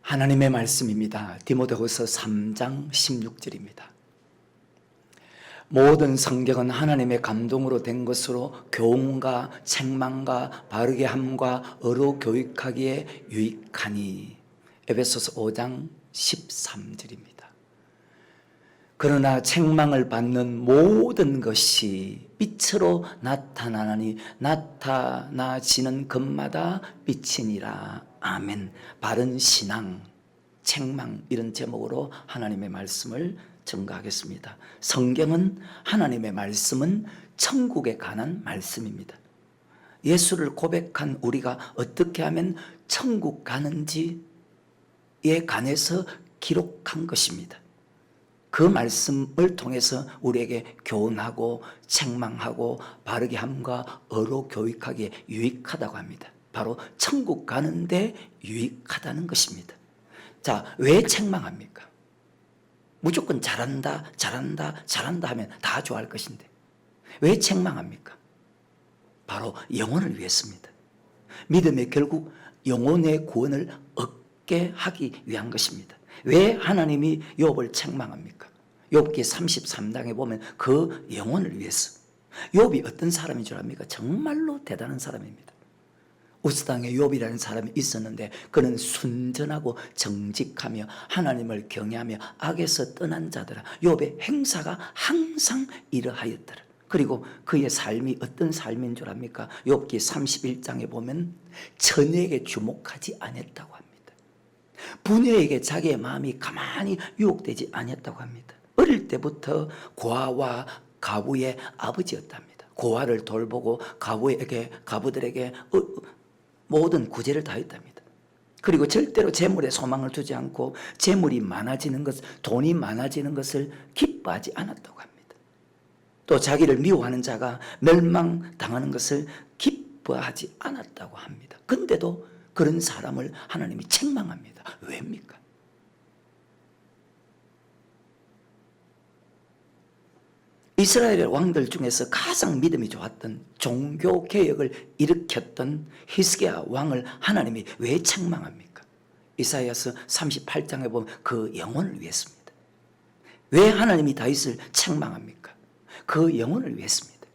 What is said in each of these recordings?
하나님의 말씀입니다. 디모데후서 3장 16절입니다. 모든 성경은 하나님의 감동으로 된 것으로 교훈과 책망과 바르게 함과 어로 교육하기에 유익하니. 에베소서 5장 13절입니다. 그러나 책망을 받는 모든 것이 빛으로 나타나니 나타나지는 것마다 빛이니라. 아멘. 바른 신앙, 책망, 이런 제목으로 하나님의 말씀을 증거하겠습니다. 성경은, 하나님의 말씀은 천국에 관한 말씀입니다. 예수를 고백한 우리가 어떻게 하면 천국 가는지에 관해서 기록한 것입니다. 그 말씀을 통해서 우리에게 교훈하고 책망하고 바르게 함과 어로 교육하기에 유익하다고 합니다. 바로 천국 가는데 유익하다는 것입니다. 자, 왜 책망합니까? 무조건 잘한다 하면 다 좋아할 것인데 왜 책망합니까? 바로 영혼을 위해서입니다. 믿음의 결국 영혼의 구원을 얻게 하기 위한 것입니다. 왜 하나님이 욥을 책망합니까? 욥기 33장에 보면 그 영혼을 위해서. 욥이 어떤 사람인 줄 압니까? 정말로 대단한 사람입니다. 우스 땅에 욥이라는 사람이 있었는데 그는 순전하고 정직하며 하나님을 경외하며 악에서 떠난 자더라. 욥의 행사가 항상 이러하였더라. 그리고 그의 삶이 어떤 삶인 줄 압니까? 욥기 31장에 보면 처녀에게 주목하지 않았다고 합니다. 부녀에게 자기의 마음이 가만히 유혹되지 않았다고 합니다. 어릴 때부터 고아와 가부의 아버지였답니다. 고아를 돌보고 가부들에게 모든 구제를 다했답니다. 그리고 절대로 재물에 소망을 두지 않고 재물이 많아지는 것, 돈이 많아지는 것을 기뻐하지 않았다고 합니다. 또 자기를 미워하는 자가 멸망당하는 것을 기뻐하지 않았다고 합니다. 근데도 그런 사람을 하나님이 책망합니다. 왜입니까? 이스라엘의 왕들 중에서 가장 믿음이 좋았던 종교개혁을 일으켰던 히스기야 왕을 하나님이 왜 책망합니까? 이사야서 38장에 보면 그 영혼을 위해서입니다. 왜 하나님이 다윗을 책망합니까? 그 영혼을 위해서입니다.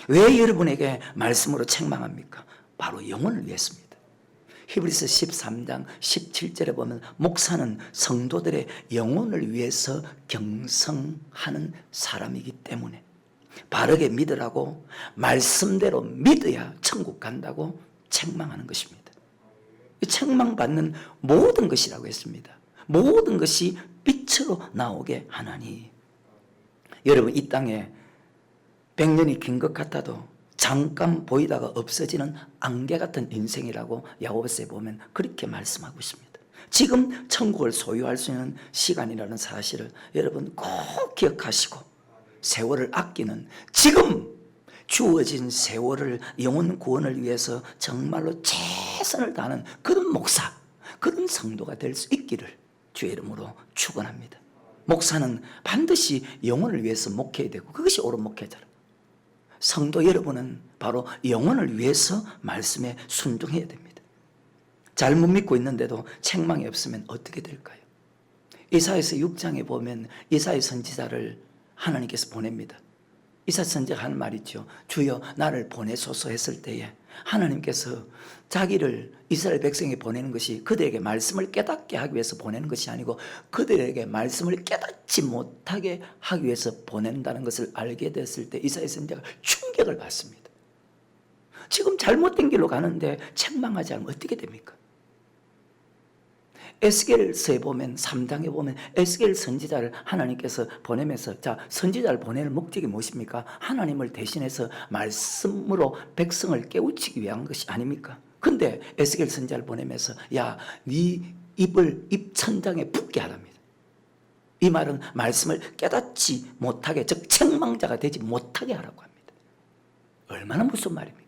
왜 여러분에게 말씀으로 책망합니까? 바로 영혼을 위해서입니다. 히브리서 13장 17절에 보면 목사는 성도들의 영혼을 위해서 경성하는 사람이기 때문에 바르게 믿으라고, 말씀대로 믿어야 천국 간다고 책망하는 것입니다. 책망받는 모든 것이라고 했습니다. 모든 것이 빛으로 나오게 하나니. 여러분, 이 땅에 100년이 긴 것 같아도 잠깐 보이다가 없어지는 안개 같은 인생이라고 야고보서에 보면 그렇게 말씀하고 있습니다. 지금 천국을 소유할 수 있는 시간이라는 사실을 여러분 꼭 기억하시고 세월을 아끼는, 지금 주어진 세월을 영혼 구원을 위해서 정말로 최선을 다하는 그런 목사, 그런 성도가 될 수 있기를 주의 이름으로 축원합니다. 목사는 반드시 영혼을 위해서 목회해야 되고 그것이 옳은 목회자라. 성도 여러분은 바로 영혼을 위해서 말씀에 순종해야 됩니다. 잘못 믿고 있는데도 책망이 없으면 어떻게 될까요? 이사야서 6장에 보면 이사야 선지자를 하나님께서 보냅니다. 이사야 선지자가 하는 말이 있죠. 주여 나를 보내소서 했을 때에 하나님께서 자기를 이스라엘 백성에 보내는 것이 그들에게 말씀을 깨닫게 하기 위해서 보내는 것이 아니고 그들에게 말씀을 깨닫지 못하게 하기 위해서 보낸다는 것을 알게 됐을 때 이사야 선지자가 충격을 받습니다. 지금 잘못된 길로 가는데 책망하지 않으면 어떻게 됩니까? 에스겔서에 보면 3장에 보면 에스겔 선지자를 하나님께서 보내면서, 자, 선지자를 보내는 목적이 무엇입니까? 하나님을 대신해서 말씀으로 백성을 깨우치기 위한 것이 아닙니까? 근데 에스겔 선지자를 보내면서 야, 네 입을 입천장에 붙게 하랍니다. 이 말은 말씀을 깨닫지 못하게, 즉 책망자가 되지 못하게 하라고 합니다. 얼마나 무슨 말입니까?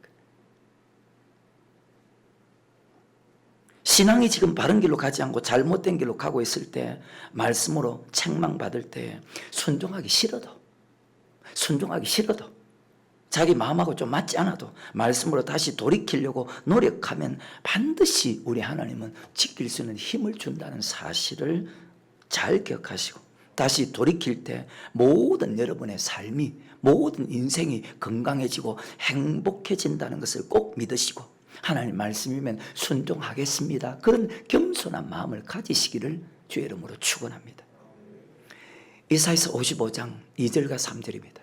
신앙이 지금 바른 길로 가지 않고 잘못된 길로 가고 있을 때 말씀으로 책망받을 때 순종하기 싫어도 자기 마음하고 좀 맞지 않아도 말씀으로 다시 돌이키려고 노력하면 반드시 우리 하나님은 지킬 수 있는 힘을 준다는 사실을 잘 기억하시고, 다시 돌이킬 때 모든 여러분의 삶이, 모든 인생이 건강해지고 행복해진다는 것을 꼭 믿으시고, 하나님 말씀이면 순종하겠습니다, 그런 겸손한 마음을 가지시기를 주의 이름으로 축원합니다. 이사야서 55장 2절과 3절입니다.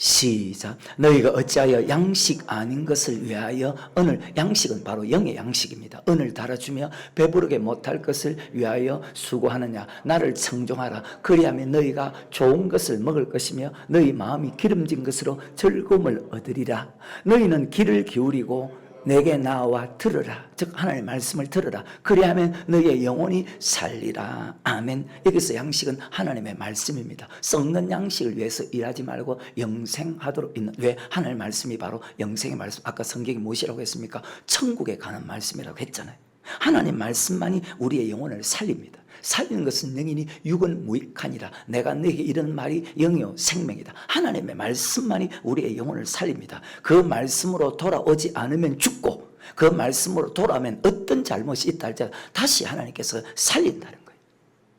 시작. 너희가 어찌하여 양식 아닌 것을 위하여 은을, 양식은 바로 영의 양식입니다, 은을 달아주며 배부르게 못할 것을 위하여 수고하느냐. 나를 청종하라. 그리하면 너희가 좋은 것을 먹을 것이며 너희 마음이 기름진 것으로 즐거움을 얻으리라. 너희는 귀를 기울이고 내게 나와 들으라. 즉 하나님의 말씀을 들으라. 그리하면 너희의 영혼이 살리라. 아멘. 여기서 양식은 하나님의 말씀입니다. 썩는 양식을 위해서 일하지 말고 영생하도록 있는, 왜? 하나님의 말씀이 바로 영생의 말씀. 아까 성경이 무엇이라고 했습니까? 천국에 가는 말씀이라고 했잖아요. 하나님 말씀만이 우리의 영혼을 살립니다. 살리는 것은 영이니 육은 무익하니라. 내가 너에게 이런 말이 영이요 생명이다. 하나님의 말씀만이 우리의 영혼을 살립니다. 그 말씀으로 돌아오지 않으면 죽고, 그 말씀으로 돌아오면 어떤 잘못이 있다 할지라도 다시 하나님께서 살린다는 거예요.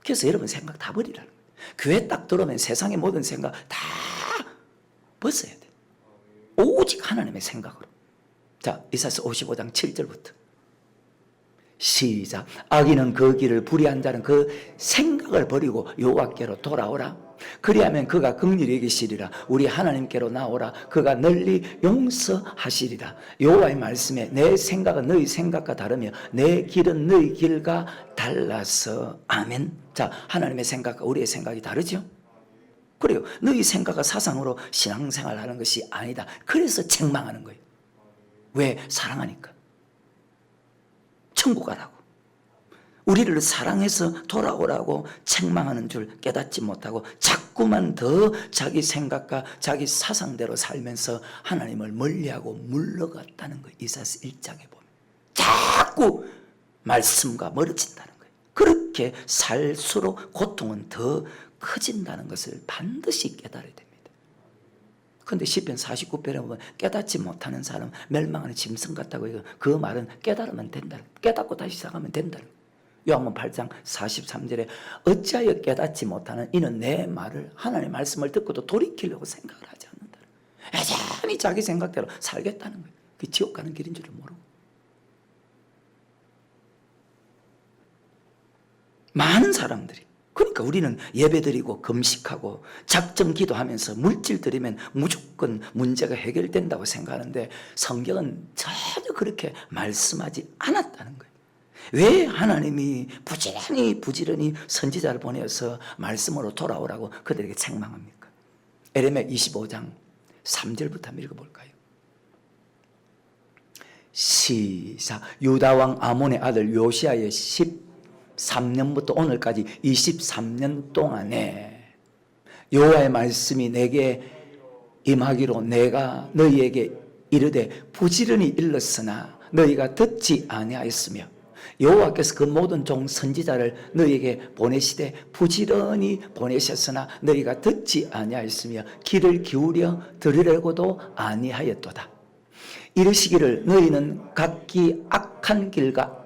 그래서 여러분 생각 다 버리라는 거예요. 교회 딱 들어오면 세상의 모든 생각 다 벗어야 돼요. 오직 하나님의 생각으로. 자, 이사야서 55장 7절부터 시작. 악인은 그 길을 불의한 자는 그 생각을 버리고 여호와께로 돌아오라. 그리하면 그가 긍휼히 여기시리라. 우리 하나님께로 나오라. 그가 널리 용서하시리라. 여호와의 말씀에 내 생각은 너희 생각과 다르며 내 길은 너희 길과 달라서. 아멘. 자, 하나님의 생각과 우리의 생각이 다르죠? 그래요. 너희 생각과 사상으로 신앙생활을 하는 것이 아니다. 그래서 책망하는 거예요. 왜? 사랑하니까. 천국 가라고, 우리를 사랑해서 돌아오라고 책망하는 줄 깨닫지 못하고 자꾸만 더 자기 생각과 자기 사상대로 살면서 하나님을 멀리하고 물러갔다는 거예요. 이사야서 1장에 보면 자꾸 말씀과 멀어진다는 거예요. 그렇게 살수록 고통은 더 커진다는 것을 반드시 깨달아야 됩니다. 그런데 시편 49편에 보면 깨닫지 못하는 사람 멸망하는 짐승 같다고 해요. 그 말은 깨달으면 된다, 깨닫고 다시 시작하면 된다. 요한복음 8장 43절에 어찌하여 깨닫지 못하는 이는 내 말을, 하나님의 말씀을 듣고도 돌이키려고 생각을 하지 않는다. 여전히 자기 생각대로 살겠다는 거예요. 그 지옥 가는 길인 줄을 모르고. 많은 사람들이, 그러니까 우리는 예배드리고 금식하고 작정 기도하면서 물질 드리면 무조건 문제가 해결된다고 생각하는데 성경은 전혀 그렇게 말씀하지 않았다는 거예요. 왜 하나님이 부지런히 선지자를 보내서 말씀으로 돌아오라고 그들에게 책망합니까? 에레미야 25장 3절부터 한번 읽어볼까요? 시작. 유다왕 아몬의 아들 요시야의 13년부터 오늘까지 23년 동안에 여호와의 말씀이 내게 임하기로 내가 너희에게 이르되 부지런히 일렀으나 너희가 듣지 아니하였으며 여호와께서 그 모든 종 선지자를 너희에게 보내시되 부지런히 보내셨으나 너희가 듣지 아니하였으며 귀를 기울여 들으려고도 아니하였도다. 이르시기를 너희는 각기 악한 길과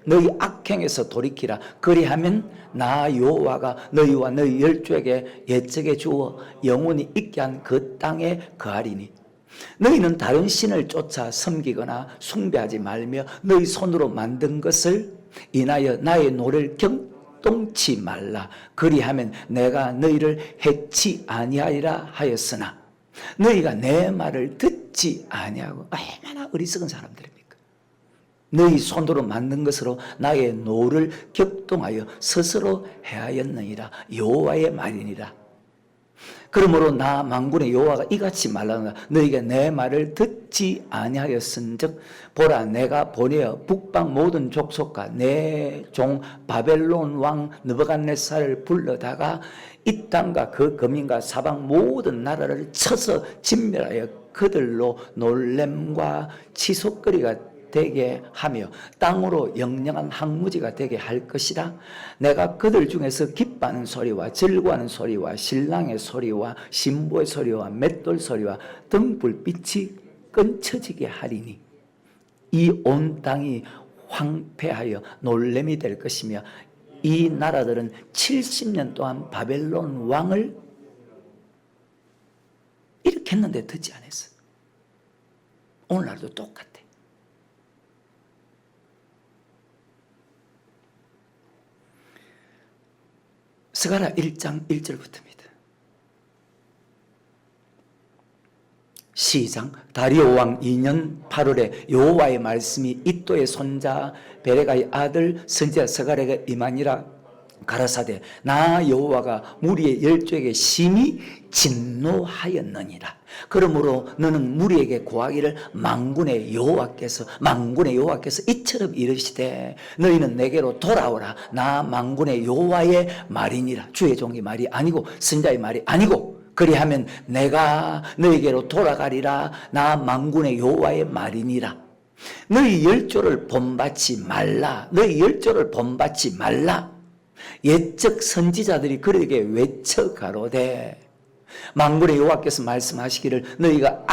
너희 악행에서 돌이키라. 그리하면 나 여호와가 너희와 너희 열조에게 예적에 주어 영원히 있게 한 그 땅에 거하리니 너희는 다른 신을 쫓아 섬기거나 숭배하지 말며 너희 손으로 만든 것을 인하여 나의 노를 경동치 말라. 그리하면 내가 너희를 해치 아니하리라 하였으나 너희가 내 말을 듣지 아니하고. 얼마나 어리석은 사람들입니다. 너희 손으로 만든 것으로 나의 노를 격동하여 스스로 해하였느니라. 여호와의 말이니라. 그러므로 나 만군의 여호와가 이같이 말하노라. 너희가 내 말을 듣지 아니하였은즉 보라, 내가 보내어 북방 모든 족속과 내 종 바벨론 왕 느부갓네살을 불러다가 이 땅과 그 거민과 사방 모든 나라를 쳐서 진멸하여 그들로 놀램과 치솟거리가 되게 하며 땅으로 영영한 항무지가 되게 할 것이라. 내가 그들 중에서 기뻐하는 소리와 즐거워하는 소리와 신랑의 소리와 신부의 소리와 맷돌 소리와 등불빛이 끊쳐지게 하리니 이 온 땅이 황폐하여 놀램이 될 것이며 이 나라들은 70년 동안 바벨론 왕을 이렇게 했는데 듣지 않았어. 오늘날도 똑같아. 스가랴 1장 1절부터입니다. 시작. 다리오 왕 2년 8월에 여호와의 말씀이 이도의 손자 베레가의 아들 선지자 스가랴에게 임하니라. 가라사대 나 여호와가 무리의 열조에게 심히 진노하였느니라. 그러므로 너는 무리에게 고하기를 만군의 여호와께서 이처럼 이르시되 너희는 내게로 돌아오라. 나 만군의 여호와의 말이니라. 주의 종의 말이 아니고 선자의 말이 아니고 그리하면 내가 너희에게로 돌아가리라. 나 만군의 여호와의 말이니라. 너희 열조를 본받지 말라. 너희 열조를 본받지 말라. 옛적 선지자들이 그에게 외쳐 가로되 만군의 여호와께서 말씀하시기를 너희가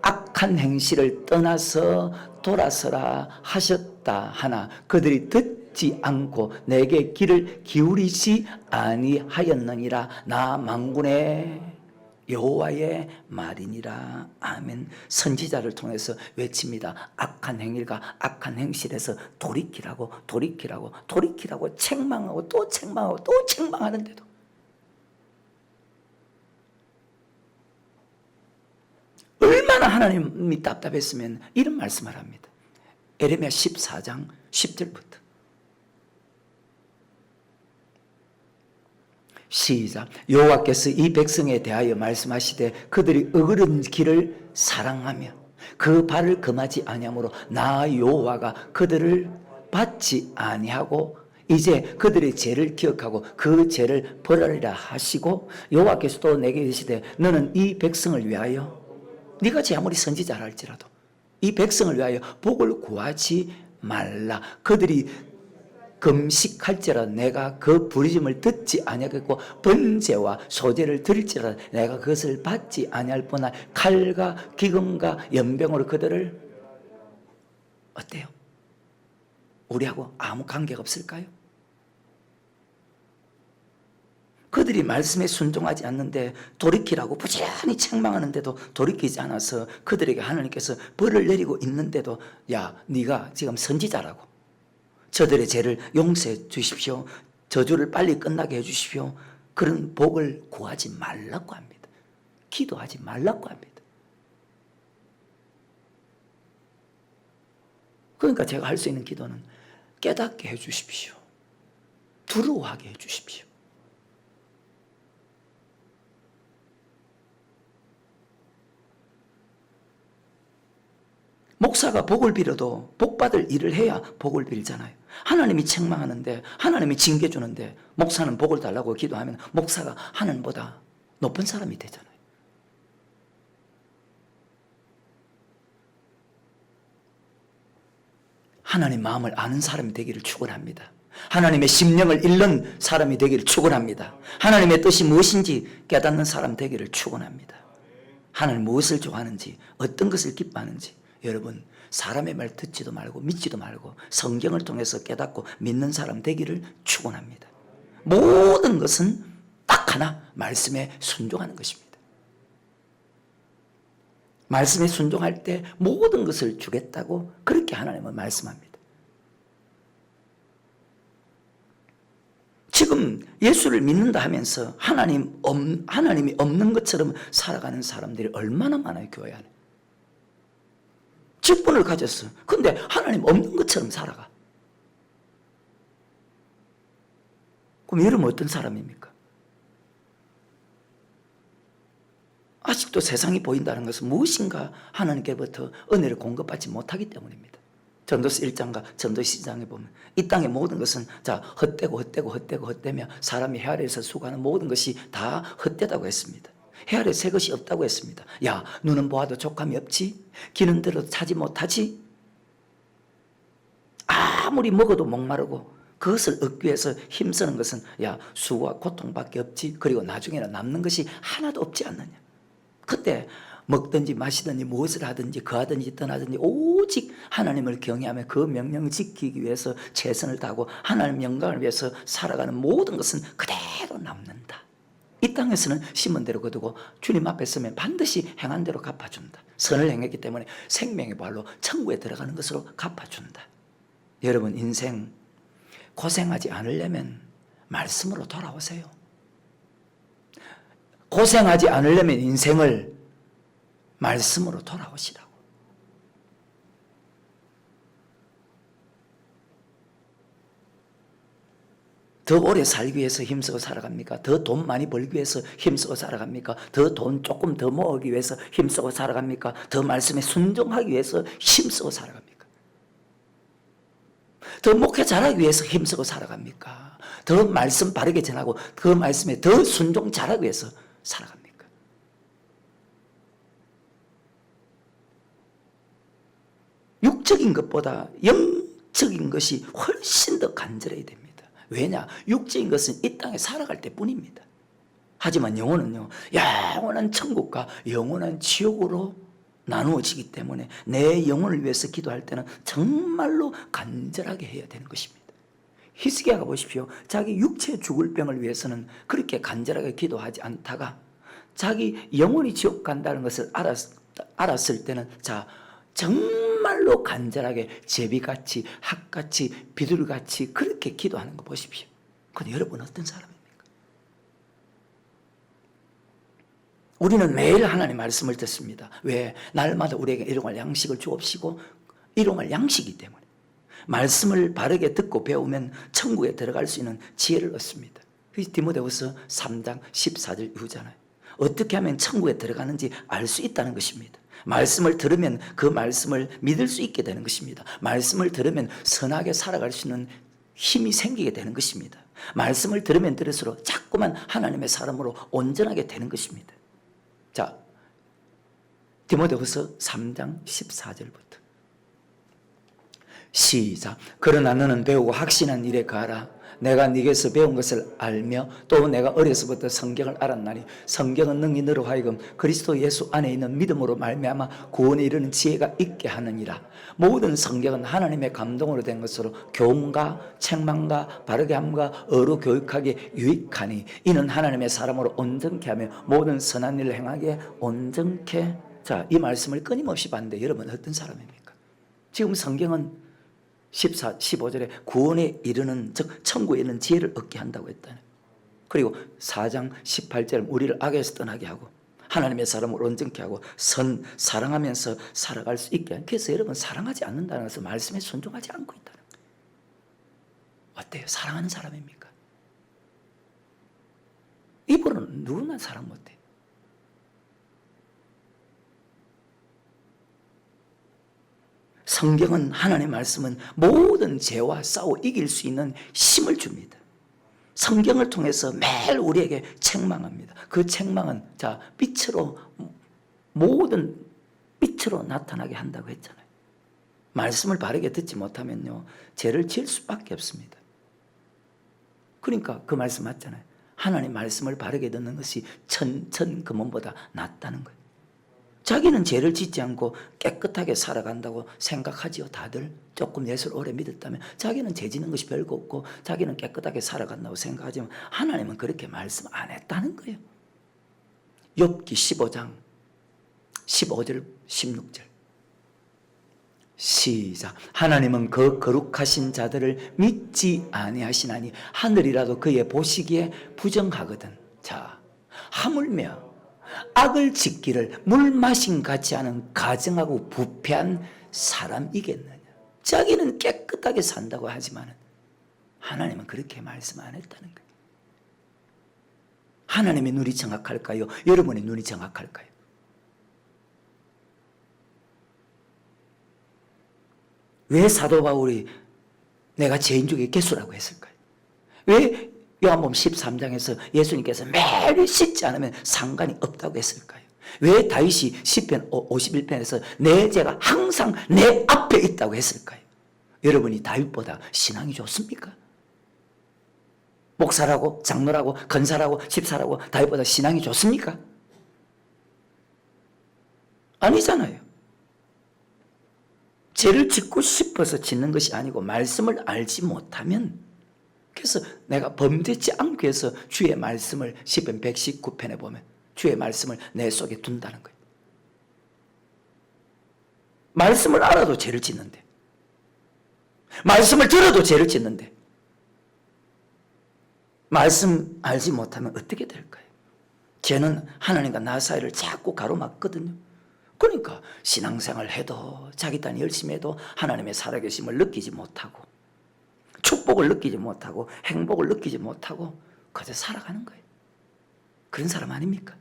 악한 행실을 떠나서 돌아서라 하셨다 하나 그들이 듣지 않고 내게 귀를 기울이지 아니하였느니라. 나 만군의 여호와의 말이니라. 아멘. 선지자를 통해서 외칩니다. 악한 행위가 악한 행실에서 돌이키라고 책망하고 또 책망하고 또 책망하는데도 얼마나 하나님이 답답했으면 이런 말씀을 합니다. 에레미야 14장 10절부터 시작. 여호와께서 이 백성에 대하여 말씀하시되 그들이 어그른 길을 사랑하며 그 발을 금하지 아니하므로 나 여호와가 그들을 받지 아니하고 이제 그들의 죄를 기억하고 그 죄를 벌하리라 하시고 여호와께서 또 내게 이르시되 너는 이 백성을 위하여 네가 제 아무리 선지자라 할지라도 이 백성을 위하여 복을 구하지 말라. 그들이 금식할지라도 내가 그 부르심을 듣지 아니하겠고 번제와 소제를 드릴지라도 내가 그것을 받지 아니할 뿐만 칼과 기근과 연병으로 그들을 어때요? 우리하고 아무 관계가 없을까요? 그들이 말씀에 순종하지 않는데 돌이키라고 부지런히 책망하는데도 돌이키지 않아서 그들에게 하나님께서 벌을 내리고 있는데도 야 네가 지금 선지자라고 저들의 죄를 용서해 주십시오. 저주를 빨리 끝나게 해 주십시오. 그런 복을 구하지 말라고 합니다. 기도하지 말라고 합니다. 그러니까 제가 할 수 있는 기도는 깨닫게 해 주십시오. 두려워하게 해 주십시오. 목사가 복을 빌어도 복받을 일을 해야 복을 빌잖아요. 하나님이 책망하는데 하나님이 징계 주는데 목사는 복을 달라고 기도하면 목사가 하나님보다 높은 사람이 되잖아요. 하나님 마음을 아는 사람이 되기를 축원합니다. 하나님의 심령을 읽는 사람이 되기를 축원합니다. 하나님의 뜻이 무엇인지 깨닫는 사람 되기를 축원합니다. 하나님 무엇을 좋아하는지 어떤 것을 기뻐하는지 여러분 사람의 말 듣지도 말고 믿지도 말고 성경을 통해서 깨닫고 믿는 사람 되기를 축원합니다. 모든 것은 딱 하나 말씀에 순종하는 것입니다. 말씀에 순종할 때 모든 것을 주겠다고 그렇게 하나님은 말씀합니다. 지금 예수를 믿는다 하면서 하나님이 없는 것처럼 살아가는 사람들이 얼마나 많아요. 교회 안에. 직분을 가졌어. 근데 하나님 없는 것처럼 살아가. 그럼 여러분 어떤 사람입니까? 아직도 세상이 보인다는 것은 무엇인가 하나님께부터 은혜를 공급받지 못하기 때문입니다. 전도서 1장과 전도서 2장에 보면 이 땅의 모든 것은 헛되고 헛되며 사람이 헤아려서 수고하는 모든 것이 다 헛되다고 했습니다. 해 아래 새 것이 없다고 했습니다. 야, 눈은 보아도 족함이 없지? 귀는 들어도 차지 못하지? 아무리 먹어도 목마르고 그것을 얻기 위해서 힘쓰는 것은 야, 수고와 고통밖에 없지. 그리고 나중에는 남는 것이 하나도 없지 않느냐. 그때 먹든지 마시든지 무엇을 하든지 거하든지 떠나든지 오직 하나님을 경외하며 그 명령을 지키기 위해서 최선을 다하고 하나님 영광을 위해서 살아가는 모든 것은 그대로 남는다. 이 땅에서는 심은 대로 거두고 주님 앞에 서면 반드시 행한 대로 갚아준다. 선을 행했기 때문에 생명의 발로 천국에 들어가는 것으로 갚아준다. 여러분 인생 고생하지 않으려면 말씀으로 돌아오세요. 고생하지 않으려면 인생을 말씀으로 돌아오시라고. 더 오래 살기 위해서 힘쓰고 살아갑니까? 더 돈 많이 벌기 위해서 힘쓰고 살아갑니까? 더 돈 조금 더 모으기 위해서 힘쓰고 살아갑니까? 더 말씀에 순종하기 위해서 힘쓰고 살아갑니까? 더 목회 잘하기 위해서 힘쓰고 살아갑니까? 더 말씀 바르게 전하고 그 말씀에 더 순종 잘하기 위해서 살아갑니까? 육적인 것보다 영적인 것이 훨씬 더 간절해야 됩니다. 왜냐? 육적인 것은 이 땅에 살아갈 때뿐입니다. 하지만 영혼은요, 영원한 천국과 영원한 지옥으로 나누어지기 때문에 내 영혼을 위해서 기도할 때는 정말로 간절하게 해야 되는 것입니다. 히스기야가 보십시오. 자기 육체 죽을 병을 위해서는 그렇게 간절하게 기도하지 않다가 자기 영혼이 지옥 간다는 것을 알았을 때는 정말로 간절하게 제비같이 학같이 비둘같이 그렇게 기도하는 거 보십시오. 근데 여러분 어떤 사람입니까? 우리는 매일 하나님의 말씀을 듣습니다. 왜? 날마다 우리에게 일용할 양식을 주옵시고 일용할 양식이기 때문에 말씀을 바르게 듣고 배우면 천국에 들어갈 수 있는 지혜를 얻습니다. 그게 디모데후서 3장 14절 이후잖아요. 어떻게 하면 천국에 들어가는지 알 수 있다는 것입니다. 말씀을 들으면 그 말씀을 믿을 수 있게 되는 것입니다. 말씀을 들으면 선하게 살아갈 수 있는 힘이 생기게 되는 것입니다. 말씀을 들으면 들을수록 자꾸만 하나님의 사람으로 온전하게 되는 것입니다. 자, 디모데후서 3장 14절부터 시작. 그러나 너는 배우고 확신한 일에 가라. 내가 네게서 배운 것을 알며 또 내가 어려서부터 성경을 알았나니 성경은 능히 너로 하여금 그리스도 예수 안에 있는 믿음으로 말미암아 구원에 이르는 지혜가 있게 하느니라. 모든 성경은 하나님의 감동으로 된 것으로 교훈과 책망과 바르게 함과 어루 교육하기에 유익하니 이는 하나님의 사람으로 온전케 하며 모든 선한 일을 행하기에 온전케. 자, 이 말씀을 끊임없이 봤는데 여러분 어떤 사람입니까? 지금 성경은 15절에 구원에 이르는 즉 천국에 있는 지혜를 얻게 한다고 했다네. 그리고 4장 18절 우리를 악에서 떠나게 하고 하나님의 사람을 온전케 하고 사랑하면서 살아갈 수 있게 하는. 그래서 여러분 사랑하지 않는다는 것은 말씀에 순종하지 않고 있다는 거예요. 어때요? 사랑하는 사람입니까? 이분은 누구나 사랑 못해요. 성경은 하나님의 말씀은 모든 죄와 싸워 이길 수 있는 힘을 줍니다. 성경을 통해서 매일 우리에게 책망합니다. 그 책망은 빛으로 모든 빛으로 나타나게 한다고 했잖아요. 말씀을 바르게 듣지 못하면요 죄를 지을 수밖에 없습니다. 그러니까 그 말씀 맞잖아요. 하나님 말씀을 바르게 듣는 것이 천 금원보다 낫다는 거예요. 자기는 죄를 짓지 않고 깨끗하게 살아간다고 생각하지요. 다들 조금 예수를 오래 믿었다면 자기는 죄 짓는 것이 별거 없고 자기는 깨끗하게 살아간다고 생각하지만 하나님은 그렇게 말씀 안 했다는 거예요. 욥기 15장 15절 16절 시작. 하나님은 그 거룩하신 자들을 믿지 아니하시나니 하늘이라도 그의 보시기에 부정하거든. 자, 하물며 악을 짓기를 물 마신 같이 하는 가증하고 부패한 사람이겠느냐. 자기는 깨끗하게 산다고 하지만 하나님은 그렇게 말씀 안 했다는 거예요. 하나님의 눈이 정확할까요? 여러분의 눈이 정확할까요? 왜 사도 바울이 내가 죄인 중에 개수라고 했을까요? 왜 요한복음 13장에서 예수님께서 매일 씻지 않으면 상관이 없다고 했을까요? 왜 다윗이 시편 51편에서 내 죄가 항상 내 앞에 있다고 했을까요? 여러분이 다윗보다 신앙이 좋습니까? 목사라고 장로라고 권사라고 집사라고 다윗보다 신앙이 좋습니까? 아니잖아요. 죄를 짓고 싶어서 짓는 것이 아니고 말씀을 알지 못하면, 그래서 내가 범죄치 않기 위해서 주의 말씀을 시편 119편에 보면 주의 말씀을 내 속에 둔다는 거예요. 말씀을 알아도 죄를 짓는데, 말씀을 들어도 죄를 짓는데, 말씀 알지 못하면 어떻게 될까요? 죄는 하나님과 나 사이를 자꾸 가로막거든요. 그러니까 신앙생활 해도 자기 딴 열심히 해도 하나님의 살아계심을 느끼지 못하고 축복을 느끼지 못하고 행복을 느끼지 못하고 그저 살아가는 거예요. 그런 사람 아닙니까?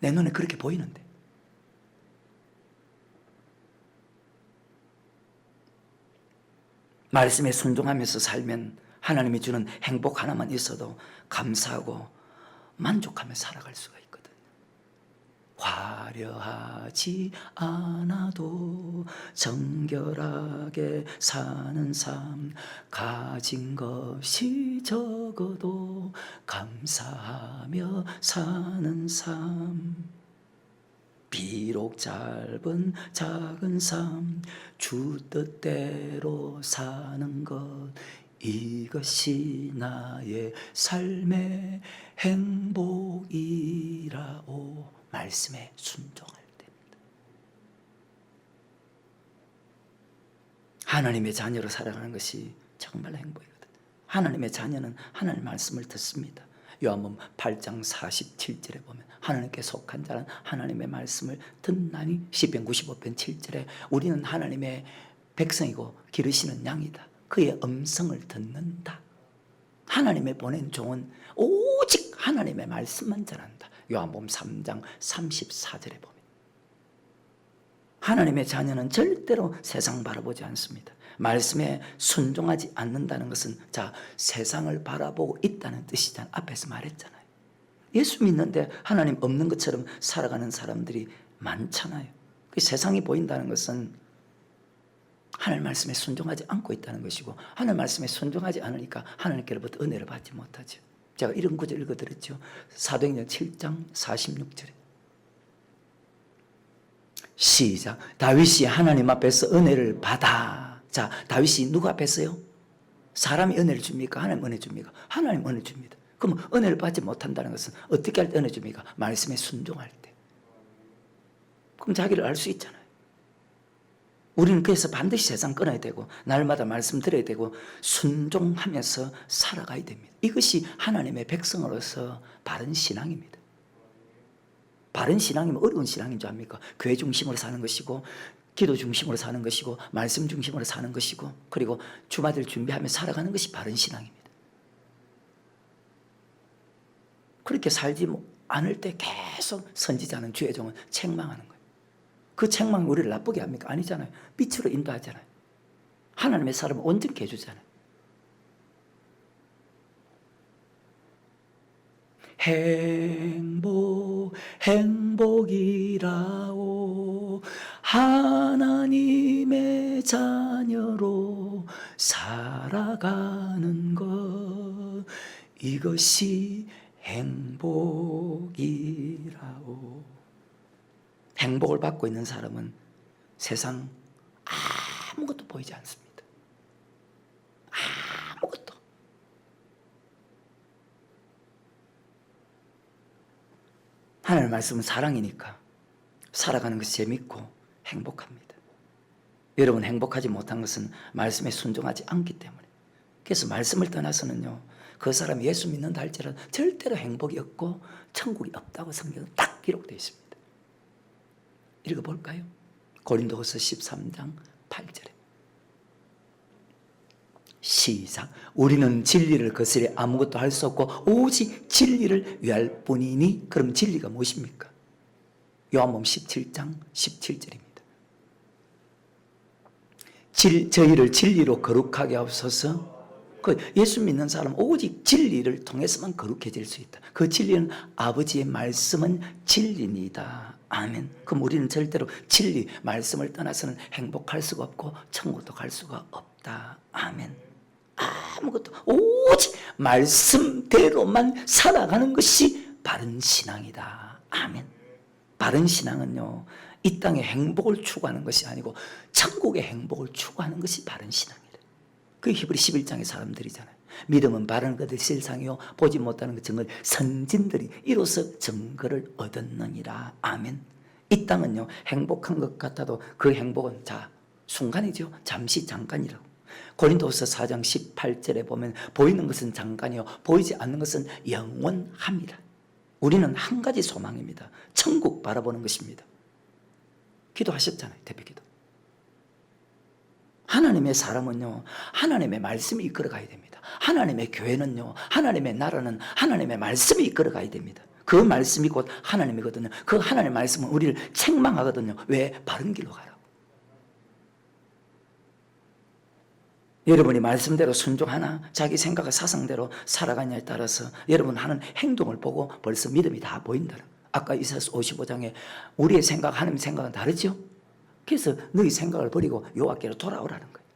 내 눈에 그렇게 보이는데. 말씀에 순종하면서 살면 하나님이 주는 행복 하나만 있어도 감사하고 만족하며 살아갈 수가 있거든요. 화려하지 않아도 정결하게 사는 삶, 가진 것이 적어도 감사하며 사는 삶, 비록 짧은 작은 삶, 주 뜻대로 사는 것, 이것이 나의 삶의 행복이라오. 말씀에 순종할 때입니다. 하나님의 자녀로 살아가는 것이 정말 행복이거든요. 하나님의 자녀는 하나님의 말씀을 듣습니다. 요한복음 8장 47절에 보면 하나님께 속한 자는 하나님의 말씀을 듣나니, 시편 95편 7절에 우리는 하나님의 백성이고 기르시는 양이다. 그의 음성을 듣는다. 하나님의 보낸 종은 오직 하나님의 말씀만 전한다. 요한복음 3장 34절에 보면 하나님의 자녀는 절대로 세상 바라보지 않습니다. 말씀에 순종하지 않는다는 것은 세상을 바라보고 있다는 뜻이잖아요. 앞에서 말했잖아요. 예수 믿는데 하나님 없는 것처럼 살아가는 사람들이 많잖아요. 세상이 보인다는 것은 하나님 말씀에 순종하지 않고 있다는 것이고, 하나님 말씀에 순종하지 않으니까 하나님께로부터 은혜를 받지 못하죠. 제가 이런 구절 읽어드렸죠. 사도행전 7장 46절에 시작. 다윗이 하나님 앞에서 은혜를 받아. 다윗이 누구 앞에서요? 사람이 은혜를 줍니까? 하나님 은혜 줍니까? 하나님 은혜 줍니다. 그럼 은혜를 받지 못한다는 것은 어떻게 할 때 은혜 줍니까? 말씀에 순종할 때. 그럼 자기를 알 수 있잖아요. 우리는 그래서 반드시 세상 끊어야 되고 날마다 말씀 들어야 되고 순종하면서 살아가야 됩니다. 이것이 하나님의 백성으로서 바른 신앙입니다. 바른 신앙이면 어려운 신앙인 줄 압니까? 교회 중심으로 사는 것이고 기도 중심으로 사는 것이고 말씀 중심으로 사는 것이고 그리고 주마들 준비하며 살아가는 것이 바른 신앙입니다. 그렇게 살지 않을 때 계속 선지자는 주의 종은 책망하는 거예요. 그 책망이 우리를 나쁘게 합니까? 아니잖아요. 빛으로 인도하잖아요. 하나님의 사람을 온전케 해주잖아요. 행복이라오. 하나님의 자녀로 살아가는 것, 이것이 행복이라오. 행복을 받고 있는 사람은 세상 아무것도 보이지 않습니다. 아무것도. 하나님의 말씀은 사랑이니까 살아가는 것이 재밌고 행복합니다. 여러분 행복하지 못한 것은 말씀에 순종하지 않기 때문에. 그래서 말씀을 떠나서는요, 그 사람이 예수 믿는다 할지라도 절대로 행복이 없고 천국이 없다고 성경에 딱 기록되어 있습니다. 읽어볼까요? 고린도후서 13장 8절에 시작. 우리는 진리를 거스려 아무것도 할 수 없고 오직 진리를 위할 뿐이니. 그럼 진리가 무엇입니까? 요한복음 17장 17절입니다. 저희를 진리로 거룩하게 하옵소서. 그 예수 믿는 사람은 오직 진리를 통해서만 거룩해질 수 있다. 그 진리는 아버지의 말씀은 진리니다. 아멘. 그럼 우리는 절대로 진리, 말씀을 떠나서는 행복할 수가 없고 천국도 갈 수가 없다. 아멘. 아무것도 오직 말씀대로만 살아가는 것이 바른 신앙이다. 아멘. 바른 신앙은요, 이 땅의 행복을 추구하는 것이 아니고 천국의 행복을 추구하는 것이 바른 신앙이다. 그 히브리 11장의 사람들이잖아요. 믿음은 바른 것의 실상이요 보지 못하는 것 증거를 선진들이 이로써 증거를 얻었느니라. 아멘. 이 땅은요 행복한 것 같아도 그 행복은 순간이죠. 잠시 잠깐이라고. 고린도후서 4장 18절에 보면 보이는 것은 잠깐이요 보이지 않는 것은 영원합니다. 우리는 한 가지 소망입니다. 천국 바라보는 것입니다. 기도하셨잖아요. 대표기도. 하나님의 사람은요 하나님의 말씀이 이끌어 가야 됩니다. 하나님의 교회는요 하나님의 나라는 하나님의 말씀이 이끌어 가야 됩니다. 그 말씀이 곧 하나님이거든요. 그 하나님의 말씀은 우리를 책망하거든요. 왜? 바른 길로 가라고. 여러분이 말씀대로 순종하나 자기 생각과 사상대로 살아가냐에 따라서 여러분 하는 행동을 보고 벌써 믿음이 다 보인다. 아까 이사야서 55장에 우리의 생각 하나님의 생각은 다르죠. 그래서 너희 생각을 버리고 여호와께로 돌아오라는 거예요.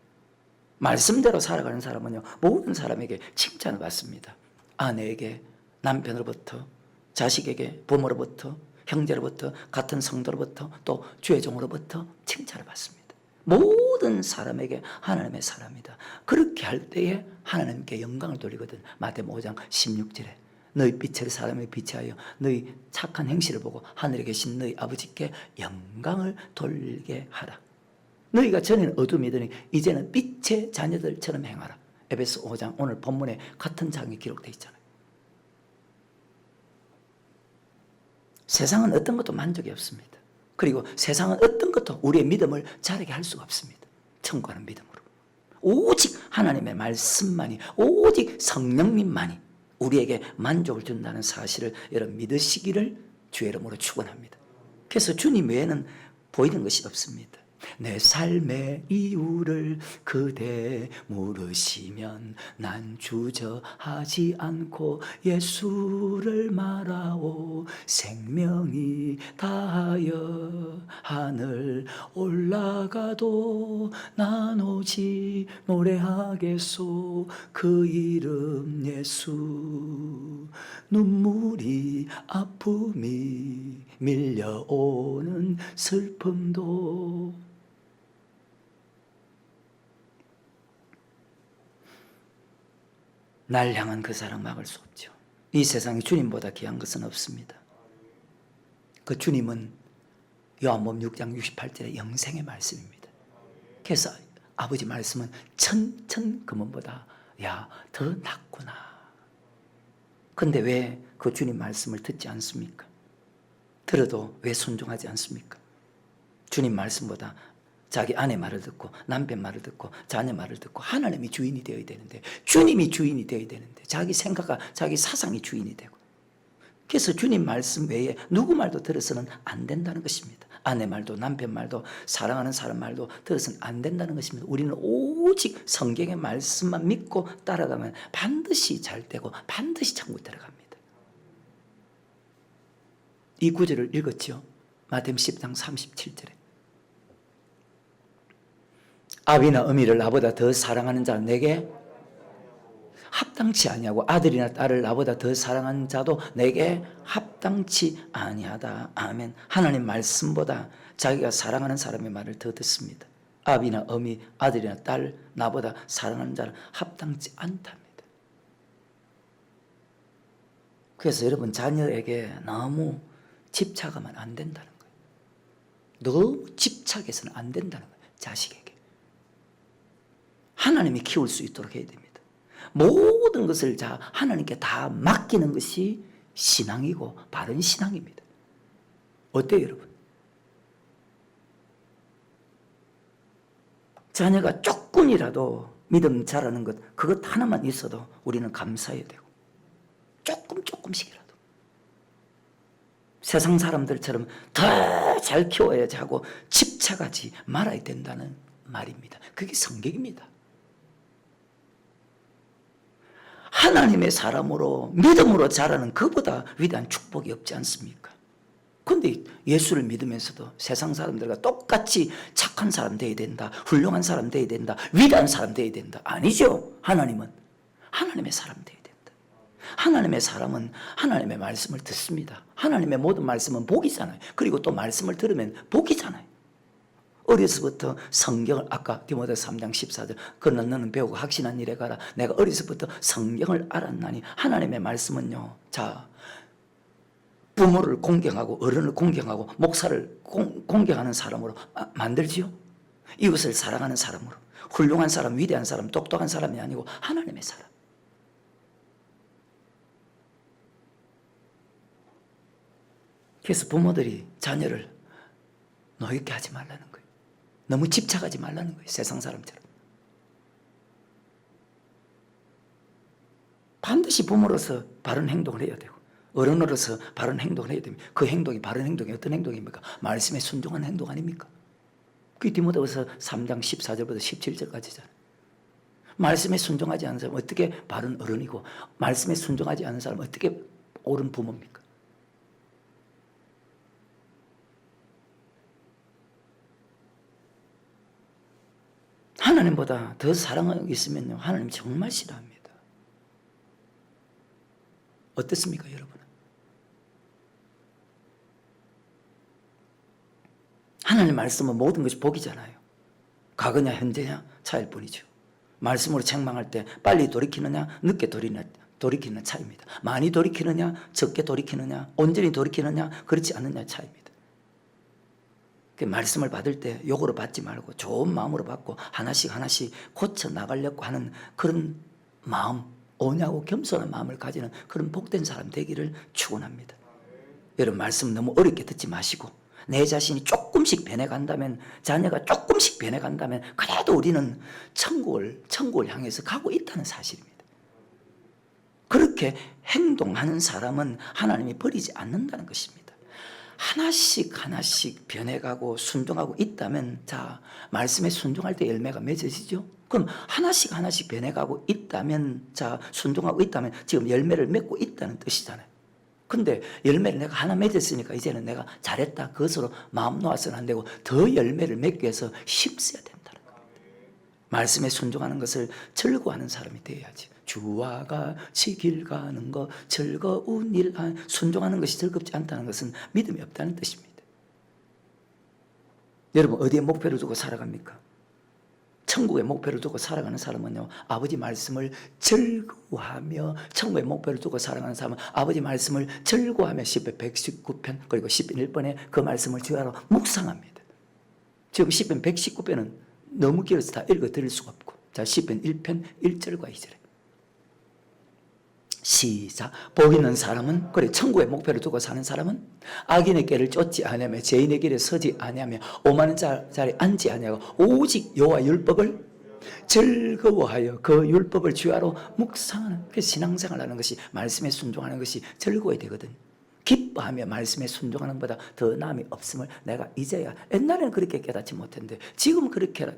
말씀대로 살아가는 사람은요 모든 사람에게 칭찬을 받습니다. 아내에게, 남편으로부터, 자식에게, 부모로부터, 형제로부터, 같은 성도로부터, 또 주의 종으로부터 칭찬을 받습니다. 모든 사람에게 하나님의 사람이다. 그렇게 할 때에 하나님께 영광을 돌리거든. 마태복음 5장 16절에 너희 빛을 사람의 빛하여 너희 착한 행실을 보고 하늘에 계신 너희 아버지께 영광을 돌리게 하라. 너희가 전에는 어둠이더니 이제는 빛의 자녀들처럼 행하라. 에베소 5장 오늘 본문에 같은 장이 기록되어 있잖아요. 세상은 어떤 것도 만족이 없습니다. 그리고 세상은 어떤 것도 우리의 믿음을 자라게 할 수가 없습니다. 천국하는 믿음으로. 오직 하나님의 말씀만이, 오직 성령님만이 우리에게 만족을 준다는 사실을 여러분 믿으시기를 주의 이름으로 축원합니다. 그래서 주님 외에는 보이는 것이 없습니다. 내 삶의 이유를 그대 물으시면 난 주저하지 않고 예수를 말하오. 생명이 다하여 하늘 올라가도 난 오직 노래하겠소. 그 이름 예수. 눈물이 아픔이 밀려오는 슬픔도 날 향한 그 사랑 막을 수 없죠. 이 세상에 주님보다 귀한 것은 없습니다. 그 주님은 요한복음 6장 68절의 영생의 말씀입니다. 그래서 아버지 말씀은 천천 금은보다 더 낫구나. 근데 왜 그 주님 말씀을 듣지 않습니까? 들어도 왜 순종하지 않습니까? 주님 말씀보다 자기 아내 말을 듣고 남편 말을 듣고 자녀 말을 듣고 하나님이 주인이 되어야 되는데, 주님이 주인이 되어야 되는데 자기 생각과 자기 사상이 주인이 되고, 그래서 주님 말씀 외에 누구 말도 들어서는 안 된다는 것입니다. 아내 말도 남편 말도 사랑하는 사람 말도 들어서는 안 된다는 것입니다. 우리는 오직 성경의 말씀만 믿고 따라가면 반드시 잘 되고 반드시 천국 들어갑니다. 이 구절을 읽었죠. 마태복음 10장 37절에 아비나 어미를 나보다 더 사랑하는 자는 내게 합당치 아니하고 아들이나 딸을 나보다 더 사랑하는 자도 내게 합당치 아니하다. 아멘. 하나님 말씀보다 자기가 사랑하는 사람의 말을 더 듣습니다. 아비나 어미, 아들이나 딸 나보다 사랑하는 자는 합당치 않답니다. 그래서 여러분 자녀에게 너무 집착하면 안 된다는 거예요. 너무 집착해서는 안 된다는 거예요. 자식에게. 하나님이 키울 수 있도록 해야 됩니다. 모든 것을 하나님께 다 맡기는 것이 신앙이고 바른 신앙입니다. 어때요, 여러분? 자녀가 조금이라도 믿음 자라는 것, 그것 하나만 있어도 우리는 감사해야 되고, 조금씩이라도 세상 사람들처럼 더 잘 키워야지 하고 집착하지 말아야 된다는 말입니다. 그게 성경입니다. 하나님의 사람으로 믿음으로 자라는 그보다 위대한 축복이 없지 않습니까? 그런데 예수를 믿으면서도 세상 사람들과 똑같이 착한 사람 되어야 된다, 훌륭한 사람 되어야 된다, 위대한 사람 되어야 된다. 아니죠. 하나님은 하나님의 사람 되어야 된다. 하나님의 사람은 하나님의 말씀을 듣습니다. 하나님의 모든 말씀은 복이잖아요. 그리고 또 말씀을 들으면 복이잖아요. 어려서부터 성경을, 아까 디모데서 3장 14절, 그러나 너는 배우고 확신한 일에 가라. 내가 어려서부터 성경을 알았나니. 하나님의 말씀은요, 자, 부모를 공경하고 어른을 공경하고 목사를 공경하는 사람으로 만들지요. 이웃을 사랑하는 사람으로, 훌륭한 사람, 위대한 사람, 똑똑한 사람이 아니고 하나님의 사람. 그래서 부모들이 자녀를 노엽게 하지 말라는 거예요. 너무 집착하지 말라는 거예요. 세상 사람처럼. 반드시 부모로서 바른 행동을 해야 되고 어른으로서 바른 행동을 해야 됩니다. 그 행동이 바른 행동이 어떤 행동입니까? 말씀에 순종하는 행동 아닙니까? 그게 디모데후서 3장 14절부터 17절까지잖아요. 말씀에 순종하지 않는 사람은 어떻게 바른 어른이고 말씀에 순종하지 않는 사람은 어떻게 옳은 부모입니까? 하나님보다 더 사랑하고 있으면요, 하나님 정말 싫어합니다. 어떻습니까, 여러분? 하나님 말씀은 모든 것이 복이잖아요. 과거냐 현재냐 차일 뿐이죠. 말씀으로 책망할 때 빨리 돌이키느냐 늦게 돌이키는 차이입니다. 많이 돌이키느냐 적게 돌이키느냐 온전히 돌이키느냐 그렇지 않느냐 차이입니다. 말씀을 받을 때 욕으로 받지 말고 좋은 마음으로 받고 하나씩 고쳐 나가려고 하는 그런 마음, 온유하고 겸손한 마음을 가지는 그런 복된 사람 되기를 축원합니다. 여러분, 말씀 너무 어렵게 듣지 마시고 내 자신이 조금씩 변해간다면, 자녀가 조금씩 변해간다면 그래도 우리는 천국을 향해서 가고 있다는 사실입니다. 그렇게 행동하는 사람은 하나님이 버리지 않는다는 것입니다. 하나씩 변해가고 순종하고 있다면, 자, 말씀에 순종할 때 열매가 맺어지죠. 그럼 하나씩 변해가고 있다면, 자, 순종하고 있다면 지금 열매를 맺고 있다는 뜻이잖아요. 근데 열매를 내가 하나 맺었으니까 이제는 내가 잘했다, 그것으로 마음 놓아서는 안 되고 더 열매를 맺기 위해서 힘써야 된다는 겁니다. 말씀에 순종하는 것을 즐거워하는 사람이 되어야지. 주와 같이 길 가는 것 즐거운 일, 순종하는 것이 즐겁지 않다는 것은 믿음이 없다는 뜻입니다. 여러분, 어디에 목표를 두고 살아갑니까? 천국의 목표를 두고 살아가는 사람은요, 아버지 말씀을 즐거워하며, 천국의 목표를 두고 살아가는 사람은 아버지 말씀을 즐거워하며 시편 119편 그리고 시편 1번에 그 말씀을 주야로 묵상합니다. 지금 시편 119편은 너무 길어서 다 읽어 드릴 수가 없고, 자, 시편 1편 1절과 2절에 시작. 복 있는 사람은, 그래, 천국의 목표를 두고 사는 사람은 악인의 길을 쫓지 아니하며 죄인의 길에 서지 아니하며 오만한 자리에 앉지 아니하고 오직 여호와 율법을 즐거워하여 그 율법을 주야로 묵상하는, 그 신앙생활을 하는 것이, 말씀에 순종하는 것이 즐거워야 되거든. 기뻐하며 말씀에 순종하는 것보다 더 나음이 없음을 내가 이제야, 옛날에는 그렇게 깨닫지 못했는데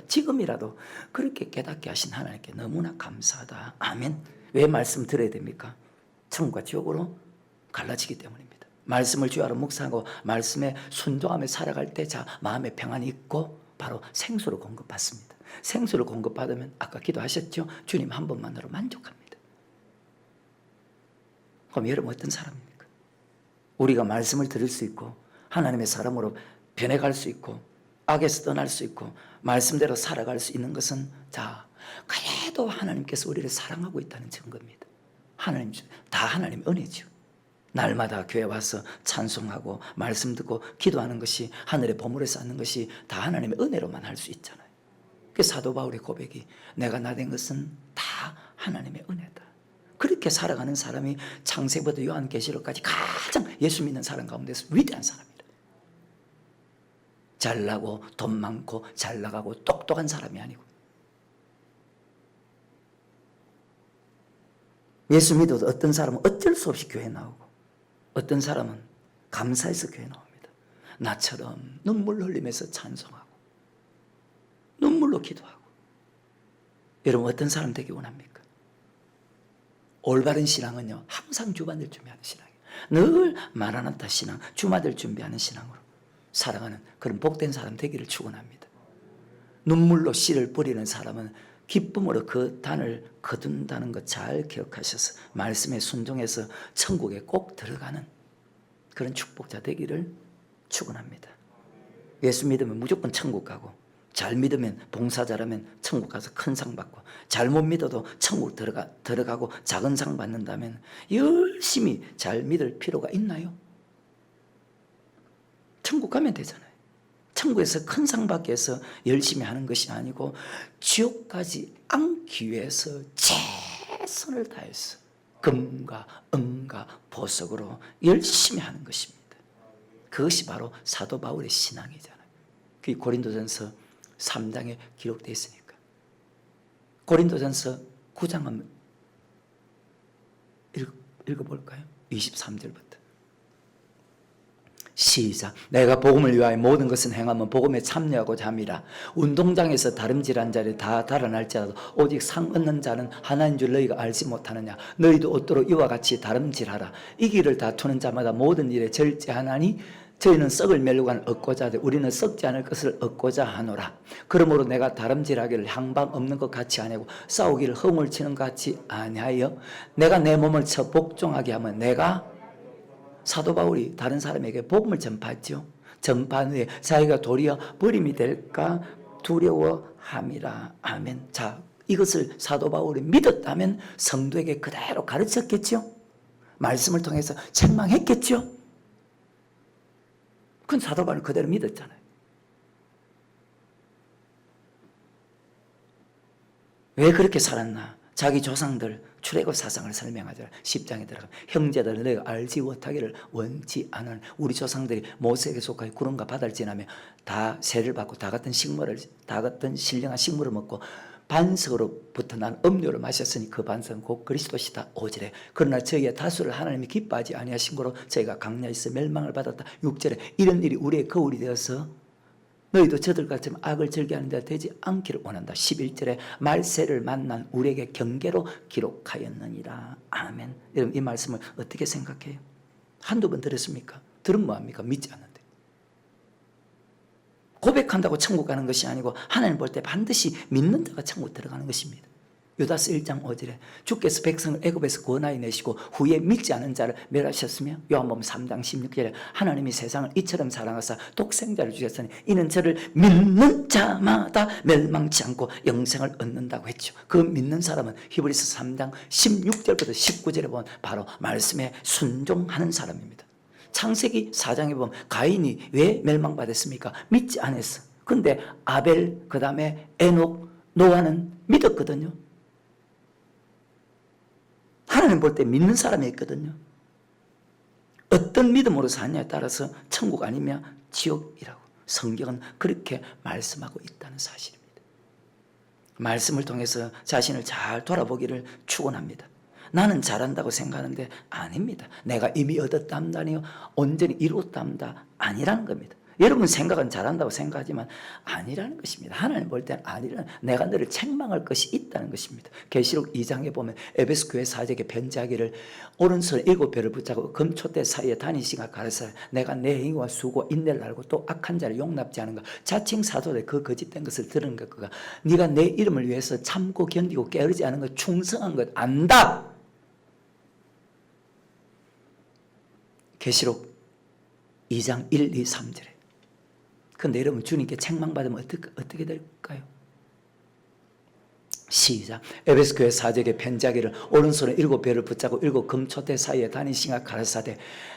지금이라도 그렇게 깨닫게 하신 하나님께 너무나 감사하다. 아멘. 왜 말씀 들어야 됩니까? 천국과 지옥으로 갈라지기 때문입니다. 말씀을 주야로 묵상하고 말씀에 순종하며 살아갈 때, 자, 마음에 평안이 있고 바로 생수를 공급받습니다. 생수를 공급받으면 아까 기도하셨죠? 주님 한 번만으로 만족합니다. 그럼 여러분 어떤 사람입니까? 우리가 말씀을 들을 수 있고 하나님의 사람으로 변해갈 수 있고 악에서 떠날 수 있고 말씀대로 살아갈 수 있는 것은, 자, 그래도 하나님께서 우리를 사랑하고 있다는 증거입니다. 다 하나님의 은혜죠. 날마다 교회 와서 찬송하고 말씀 듣고 기도하는 것이, 하늘의 보물에 쌓는 것이 다 하나님의 은혜로만 할 수 있잖아요. 그 사도 바울의 고백이, 내가 나된 것은 다 하나님의 은혜다. 그렇게 살아가는 사람이 창세부터 요한계시록까지 가장 예수 믿는 사람 가운데서 위대한 사람이다. 잘나고 돈 많고 잘 나가고 똑똑한 사람이 아니고, 예수 믿어도 어떤 사람은 어쩔 수 없이 교회 나오고 어떤 사람은 감사해서 교회 나옵니다. 나처럼 눈물 흘리면서 찬송하고 눈물로 기도하고. 여러분 어떤 사람 되기 원합니까? 올바른 신앙은요, 항상 주받을 준비하는 신앙이에요. 늘 마라나타 신앙, 주받을 준비하는 신앙으로 살아가는 그런 복된 사람 되기를 축원합니다. 눈물로 씨를 뿌리는 사람은 기쁨으로 그 단을 거둔다는 것 잘 기억하셔서 말씀에 순종해서 천국에 꼭 들어가는 그런 축복자 되기를 축원합니다. 예수 믿으면 무조건 천국 가고, 잘 믿으면 봉사 잘하면 천국 가서 큰 상 받고, 잘못 믿어도 천국 들어가고 작은 상 받는다면 열심히 잘 믿을 필요가 있나요? 천국 가면 되잖아요. 천국에서 큰 상 받기 위해서 열심히 하는 것이 아니고 지옥 가지 않기 위해서 최선을 다해서 금과 은과 보석으로 열심히 하는 것입니다. 그것이 바로 사도 바울의 신앙이잖아요. 그게 고린도전서 3장에 기록되어 있으니까. 고린도전서 9장 한번 읽어볼까요? 23절부터 시작. 내가 복음을 위하여 모든 것은 행하면 복음에 참여하고자 함이라. 운동장에서 다름질한 자를 다 달아날지라도 오직 상 얻는 자는 하나인 줄 너희가 알지 못하느냐. 너희도 옷도록 이와 같이 다름질하라. 이기를 다투는 자마다 모든 일에 절제하나니 저희는 썩을 멸류관을 얻고자 하되 우리는 썩지 않을 것을 얻고자 하노라. 그러므로 내가 다름질하기를 향방 없는 것 같이 아니하고 싸우기를 허물 치는 것 같이 아니하여 내가 내 몸을 쳐 복종하게 하면, 내가 사도 바울이 다른 사람에게 복음을 전파했죠. 전파한 후에 자기가 도리어 버림이 될까 두려워함이라. 아멘. 자, 이것을 사도 바울이 믿었다면 성도에게 그대로 가르쳤겠죠. 말씀을 통해서 책망했겠죠. 그건 사도 바울은 그대로 믿었잖아요. 왜 그렇게 살았나? 자기 조상들 출애굽 사상을 설명하잖아요. 10장에 들어가면 형제들 너희가 알지 못하기를 원치 않은, 우리 조상들이 모세에게 속하여 구름과 바다를 지나며 다 세를 받고 다 같은 신령한 식물을 먹고 반석으로부터 난 음료를 마셨으니 그 반석은 곧 그리스도시다. 5절에 그러나 저희의 다수를 하나님이 기뻐하지 아니하신 거로 저희가 강야에서 멸망을 받았다. 6절에 이런 일이 우리의 거울이 되어서 너희도 저들같이 악을 즐겨하는 자 되지 않기를 원한다. 11절에 말세를 만난 우리에게 경계로 기록하였느니라. 아멘. 여러분, 이 말씀을 어떻게 생각해요? 한두 번 들었습니까? 들으면 뭐합니까? 믿지 않는데. 고백한다고 천국 가는 것이 아니고 하나님 볼 때 반드시 믿는 자가 천국 들어가는 것입니다. 유다서 1장 5절에 주께서 백성을 애굽에서 구원하여 내시고 후에 믿지 않은 자를 멸하셨으며, 요한복음 3장 16절에 하나님이 세상을 이처럼 사랑하사 독생자를 주셨으니 이는 저를 믿는 자마다 멸망치 않고 영생을 얻는다고 했죠. 그 믿는 사람은 히브리서 3장 16절부터 19절에 보면 바로 말씀에 순종하는 사람입니다. 창세기 4장에 보면 가인이 왜 멸망받았습니까? 믿지 않았어. 그런데 아벨, 그 다음에 에녹, 노아는 믿었거든요. 하나님 볼 때 믿는 사람이 있거든요. 어떤 믿음으로 사느냐에 따라서 천국 아니면 지옥이라고 성경은 그렇게 말씀하고 있다는 사실입니다. 말씀을 통해서 자신을 잘 돌아보기를 축원합니다. 나는 잘한다고 생각하는데 아닙니다. 내가 이미 얻었답니다니요, 온전히 이뤘답니다, 아니라는 겁니다. 여러분 생각은 잘한다고 생각하지만 아니라는 것입니다. 하나님 볼 때는 아니라는, 내가 너를 책망할 것이 있다는 것입니다. 계시록 2장에 보면 에베소 교회 사제에게 편지하기를 오른손에 7벼를 붙잡고 금초대 사이에 다니시가 가르쳐 내가 내 행위와 수고 인내를 알고 또 악한 자를 용납지 않은 것, 자칭 사도되 그 거짓된 것을 들은 것과 네가 내 이름을 위해서 참고 견디고 게으르지 않은 것, 충성한 것 안다. 계시록 2장 1, 2, 3절에. 그런데 여러분 주님께 책망받으면 어떻게 될까요? 시작. 에베소 교회 사제에게 편지하기를 오른손에 7벼를 붙잡고 7 금초대 사이에 다니시가 가르사대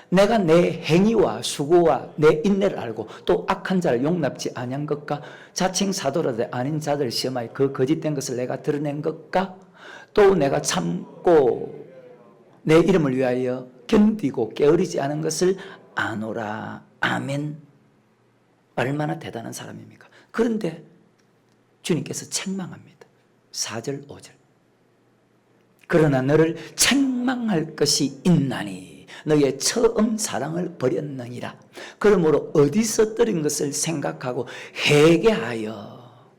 내가 내 행위와 수고와 내 인내를 알고 또 악한 자를 용납지 아니한 것과 자칭 사도라도 아닌 자들을 시험하여 그 거짓된 것을 내가 드러낸 것과 또 내가 참고 내 이름을 위하여 견디고 게으르지 않은 것을 아노라. 아멘. 얼마나 대단한 사람입니까? 그런데 주님께서 책망합니다. 4절 5절 그러나 너를 책망할 것이 있나니 너의 처음 사랑을 버렸느니라. 그러므로 어디서 떨인 것을 생각하고 회개하여,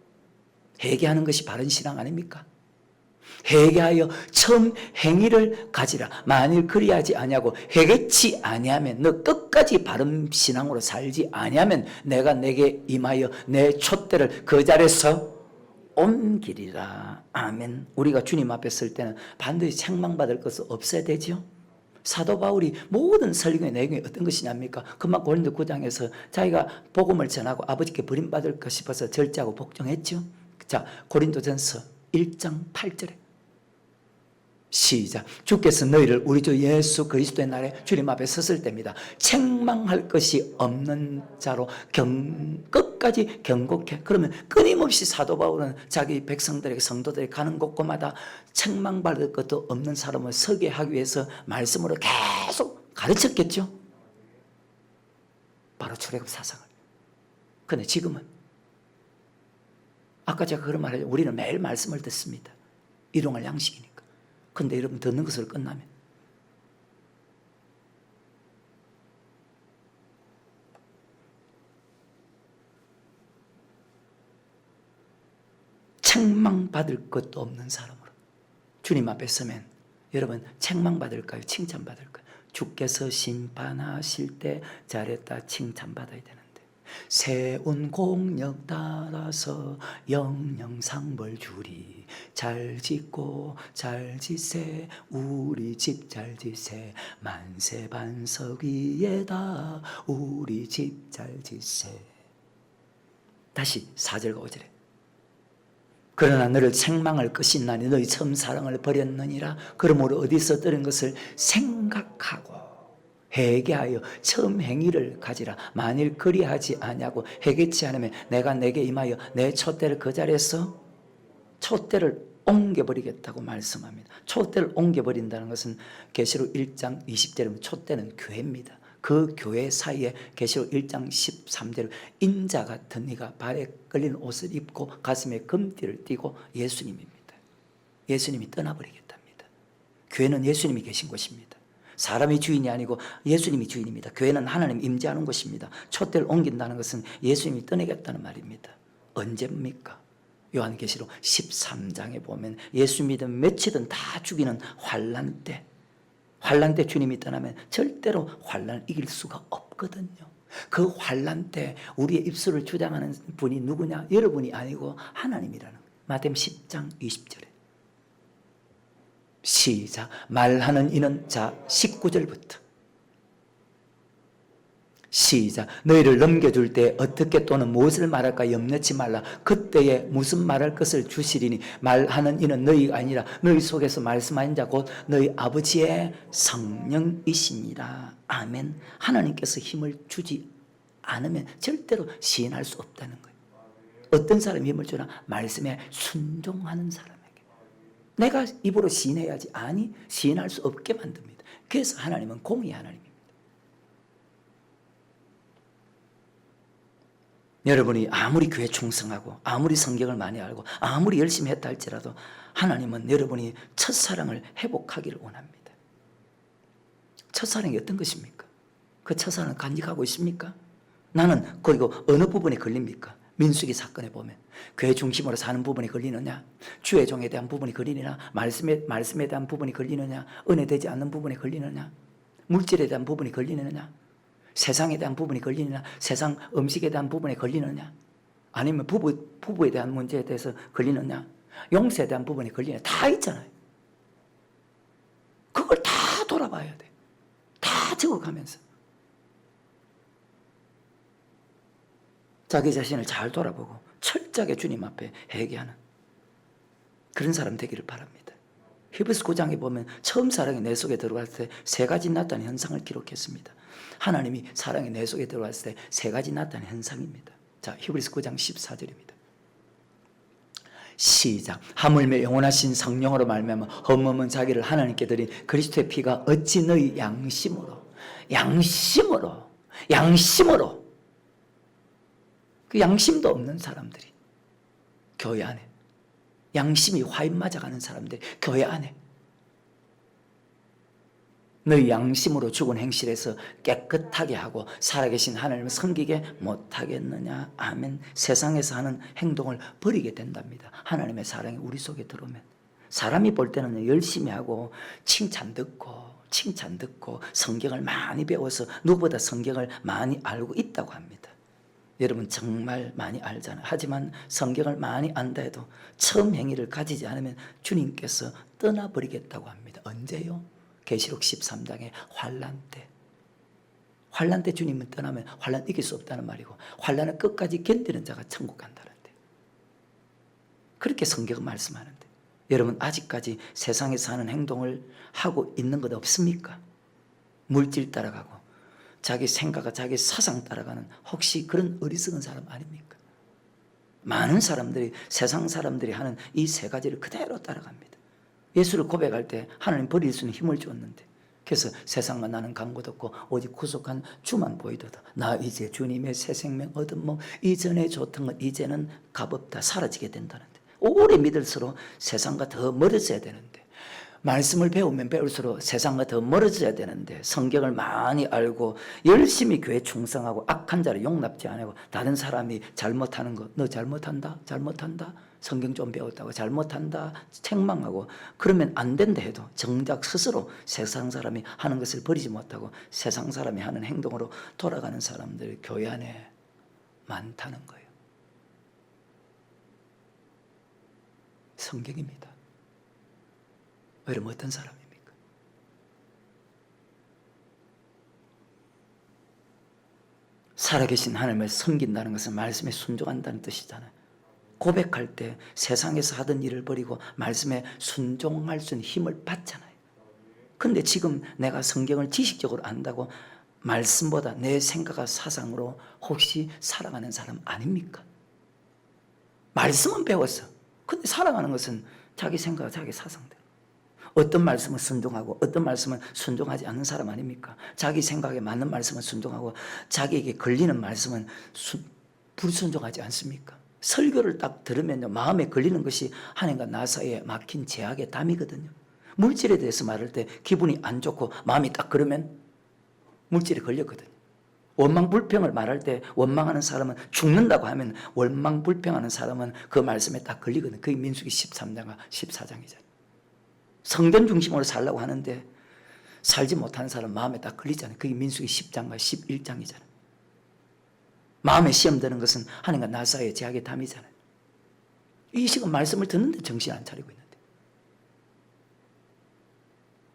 회개하는 것이 바른 신앙 아닙니까? 회개하여 처음 행위를 가지라. 만일 그리하지 아니하고 회개치 아니하면, 너 끝까지 바른 신앙으로 살지 아니하면 내가 내게 임하여 내 촛대를 그 자리에서 옮기리라. 아멘. 우리가 주님 앞에 설 때는 반드시 책망받을 것은 없어야 되죠. 사도 바울이 모든 설교의 내용이 어떤 것이냐입니까? 금방 고린도 9장에서 자기가 복음을 전하고 아버지께 버림받을까 싶어서 절제하고 복종했죠. 자, 고린도전서 1장 8절에 시작. 주께서 너희를 우리 주 예수 그리스도의 날에 주님 앞에 섰을 때입니다. 책망할 것이 없는 자로 끝까지 경고해. 그러면 끊임없이 사도 바울은 자기 백성들에게, 성도들에게 가는 곳곳마다 책망받을 것도 없는 사람을 서게 하기 위해서 말씀으로 계속 가르쳤겠죠. 바로 출애굽 사상을. 그런데 지금은 아까 제가 그런 말을, 우리는 매일 말씀을 듣습니다. 일용할 양식이니까. 근데 여러분, 듣는 것을 끝나면 책망받을 것도 없는 사람으로 주님 앞에 서면 여러분, 책망받을까요? 칭찬받을까요? 주께서 심판하실 때 잘했다 칭찬받아야 되는데, 세운 공력 따라서 영영상벌 주리. 잘 짓고 잘 지세 우리 집 잘 지세. 만세 반석 위에다 우리 집 잘 지세. 다시 4절과 5절에 그러나 너를 책망할 것이 있나니 너희 처음 사랑을 버렸느니라. 그러므로 어디서 들은 것을 생각하고 회개하여 처음 행위를 가지라. 만일 그리하지 아니하고 회개치 않으면 내가 내게 임하여 내 촛대를 그 자리에서 촛대를 옮겨버리겠다고 말씀합니다. 촛대를 옮겨버린다는 것은 계시록 1장 20절이면 촛대는 교회입니다. 그 교회 사이에 계시록 1장 13절 인자 같은 이가 발에 걸린 옷을 입고 가슴에 금띠를 띠고 예수님입니다. 예수님이 떠나버리겠답니다. 교회는 예수님이 계신 곳입니다. 사람이 주인이 아니고 예수님이 주인입니다. 교회는 하나님 임재하는 곳입니다. 촛대를 옮긴다는 것은 예수님이 떠나겠다는 말입니다. 언제입니까? 요한계시록 13장에 보면 예수 믿으면 며칠은 다 죽이는 환난 때, 환난 때 주님이 떠나면 절대로 환난을 이길 수가 없거든요. 그 환난 때 우리의 입술을 주장하는 분이 누구냐? 여러분이 아니고 하나님이라는 거예요. 마태복음 10장 20절에 시작. 말하는 이는, 자 19절부터 시작. 너희를 넘겨줄 때 어떻게 또는 무엇을 말할까 염려치 말라. 그때에 무슨 말할 것을 주시리니 말하는 이는 너희가 아니라 너희 속에서 말씀하는 자 곧 너희 아버지의 성령이십니다. 아멘. 하나님께서 힘을 주지 않으면 절대로 시인할 수 없다는 거예요. 어떤 사람이 힘을 주나? 말씀에 순종하는 사람에게. 내가 입으로 시인해야지. 아니, 시인할 수 없게 만듭니다. 그래서 하나님은 공의의 하나님입니다. 여러분이 아무리 교회 충성하고 아무리 성경을 많이 알고 아무리 열심히 했다 할지라도 하나님은 여러분이 첫사랑을 회복하기를 원합니다. 첫사랑이 어떤 것입니까? 그 첫사랑을 간직하고 있습니까? 나는 그리고 어느 부분에 걸립니까? 민수기 사건에 보면 교회 중심으로 사는 부분이 걸리느냐, 주의 종에 대한 부분이 걸리느냐, 말씀에 대한 부분이 걸리느냐, 은혜되지 않는 부분이 걸리느냐, 물질에 대한 부분이 걸리느냐, 세상에 대한 부분이 걸리느냐, 세상 음식에 대한 부분에 걸리느냐, 아니면 부부에 대한 문제에 대해서 걸리느냐, 용서에 대한 부분에 걸리느냐, 다 있잖아요. 그걸 다 돌아봐야 돼. 다 적어가면서 자기 자신을 잘 돌아보고 철저하게 주님 앞에 회개하는 그런 사람 되기를 바랍니다. 히브리서 9장에 보면 처음 사랑이 내 속에 들어왔을 때 세 가지 나타난 현상을 기록했습니다. 하나님이 사랑이 내 속에 들어왔을 때 세 가지 나타난 현상입니다. 자, 히브리서 9장 14절입니다. 시작. 하물며 영원하신 성령으로 말미암아 험없는 자기를 하나님께 드린 그리스도의 피가 어찌 너희 양심으로 그 양심도 없는 사람들이 교회 안에, 양심이 화인 맞아가는 사람들이 교회 안에 너희 양심으로 죽은 행실에서 깨끗하게 하고 살아계신 하나님을 섬기게 못하겠느냐. 아멘. 세상에서 하는 행동을 버리게 된답니다. 하나님의 사랑이 우리 속에 들어오면 사람이 볼 때는 열심히 하고 칭찬 듣고 성경을 많이 배워서 누구보다 성경을 많이 알고 있다고 합니다. 여러분 정말 많이 알잖아요. 하지만 성경을 많이 안다 해도 처음 행위를 가지지 않으면 주님께서 떠나버리겠다고 합니다. 언제요? 계시록 13장의 환난 때. 환난 때 주님은 떠나면 환난 이길 수 없다는 말이고, 환난을 끝까지 견디는 자가 천국 간다는데, 그렇게 성경은 말씀하는데, 여러분 아직까지 세상에서 하는 행동을 하고 있는 것 없습니까? 물질 따라가고 자기 생각과 자기 사상 따라가는, 혹시 그런 어리석은 사람 아닙니까? 많은 사람들이, 세상 사람들이 하는 이 세 가지를 그대로 따라갑니다. 예수를 고백할 때 하나님 버릴 수 있는 힘을 줬는데, 그래서 세상과 나는 간곳 없고 오직 구속한 주만 보이도다. 나 이제 주님의 새 생명 얻은 뭐 이전에 좋던 것 이제는 값없다, 사라지게 된다는데, 오래 믿을수록 세상과 더 멀어져야 되는데, 말씀을 배우면 배울수록 세상과 더 멀어져야 되는데, 성경을 많이 알고 열심히 교회 충성하고 악한 자를 용납지 않고, 다른 사람이 잘못하는 거 너 잘못한다 성경 좀 배웠다고 잘못한다 책망하고, 그러면 안 된다 해도 정작 스스로 세상 사람이 하는 것을 버리지 못하고 세상 사람이 하는 행동으로 돌아가는 사람들이 교회 안에 많다는 거예요. 성경입니다. 여러분 어떤 사람입니까? 살아계신 하나님을 섬긴다는 것은 말씀에 순종한다는 뜻이잖아요. 고백할 때 세상에서 하던 일을 버리고 말씀에 순종할 수 있는 힘을 받잖아요. 근데 지금 내가 성경을 지식적으로 안다고 말씀보다 내 생각과 사상으로 혹시 살아가는 사람 아닙니까? 말씀은 배웠어. 근데 살아가는 것은 자기 생각과 자기 사상대로. 어떤 말씀은 순종하고 어떤 말씀은 순종하지 않는 사람 아닙니까? 자기 생각에 맞는 말씀은 순종하고 자기에게 걸리는 말씀은 불순종하지 않습니까? 설교를 딱 들으면요, 마음에 걸리는 것이 하나님과 나 사이에 막힌 제약의 담이거든요. 물질에 대해서 말할 때 기분이 안 좋고 마음이 딱 그러면 물질에 걸렸거든요. 원망불평을 말할 때 원망하는 사람은 죽는다고 하면 원망불평하는 사람은 그 말씀에 딱 걸리거든요. 그게 민수기 13장과 14장이잖아요. 성전 중심으로 살라고 하는데 살지 못하는 사람 마음에 딱 걸리잖아요. 그게 민수기 10장과 11장이잖아요. 마음에 시험 드는 것은 하나님과 나 사이의 제약의 담이잖아요. 이 시간 말씀을 듣는데 정신 안 차리고 있는데.